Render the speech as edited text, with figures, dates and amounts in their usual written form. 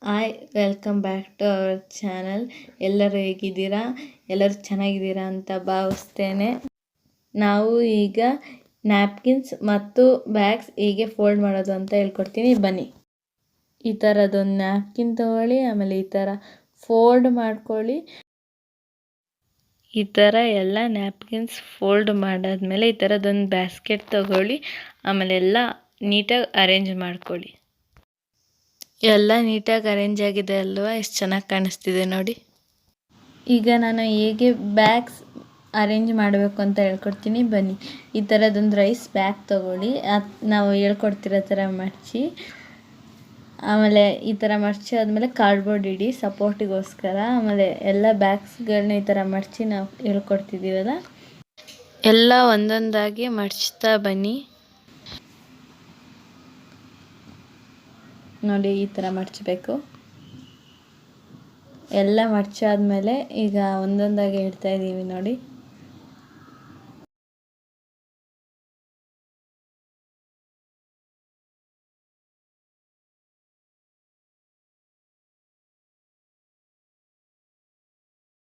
Hi welcome back to our channel. ಎಲ್ಲರೂ ಹೇಗಿದ್ದೀರಾ? ಎಲ್ಲರೂ ಚೆನ್ನಾಗಿದ್ದೀರಾ ಅಂತ ಭಾವಿಸ್ತೇನೆ. ನಾವು ಈಗ ನ್ಯಾಪ್ಕಿನ್ಸ್ ಮತ್ತು ಬ್ಯಾಗ್ಸ್ ಹೇಗೆ ಫೋಲ್ಡ್ ಮಾಡೋದು ಅಂತ ಹೇಳ್ಕೊಡ್ತೀನಿ, ಬನ್ನಿ. ಈ ಥರದೊಂದು ನ್ಯಾಪ್ಕಿನ್ ತಗೊಳ್ಳಿ, ಆಮೇಲೆ ಈ ಥರ ಫೋಲ್ಡ್ ಮಾಡ್ಕೊಳ್ಳಿ. ಈ ಥರ ಎಲ್ಲ ನ್ಯಾಪ್ಕಿನ್ಸ್ ಫೋಲ್ಡ್ ಮಾಡಾದ್ಮೇಲೆ ಈ ಥರದೊಂದು ಬ್ಯಾಸ್ಕೆಟ್ ತಗೊಳ್ಳಿ, ಆಮೇಲೆ ಎಲ್ಲ ನೀಟಾಗಿ ಅರೇಂಜ್ ಮಾಡ್ಕೊಳ್ಳಿ. ಎಲ್ಲ ನೀಟಾಗಿ ಅರೇಂಜ್ ಆಗಿದೆ ಅಲ್ವಾ? ಎಷ್ಟು ಚೆನ್ನಾಗಿ ಕಾಣಿಸ್ತಿದೆ ನೋಡಿ. ಈಗ ನಾನು ಹೇಗೆ ಬ್ಯಾಗ್ಸ್ ಅರೇಂಜ್ ಮಾಡಬೇಕು ಅಂತ ಹೇಳ್ಕೊಡ್ತೀನಿ, ಬನ್ನಿ. ಈ ಥರದೊಂದು ರೈಸ್ ಬ್ಯಾಗ್ ತೊಗೊಳ್ಳಿ, ನಾವು ಹೇಳ್ಕೊಡ್ತಿರೋ ಥರ ಮಡಚಿ, ಆಮೇಲೆ ಈ ಥರ ಮಡಚಿ ಆದಮೇಲೆ ಕಾರ್ಡ್ಬೋರ್ಡ್ ಇಡಿ ಸಪೋರ್ಟಿಗೋಸ್ಕರ. ಆಮೇಲೆ ಎಲ್ಲ ಬ್ಯಾಗ್ಸ್ಗಳನ್ನ ಈ ಥರ ಮಡಚಿ ನಾವು ಹೇಳ್ಕೊಡ್ತಿದ್ದೀವಲ್ಲ, ಎಲ್ಲ ಒಂದೊಂದಾಗಿ ಮಡಚ್ತಾ ಬನ್ನಿ. ನೋಡಿ, ಈ ಥರ ಮಡಚಬೇಕು. ಎಲ್ಲ ಮಡಚಾದ್ಮೇಲೆ ಈಗ ಒಂದೊಂದಾಗಿ ಹೇಳ್ತಾ ಇದ್ದೀವಿ ನೋಡಿ.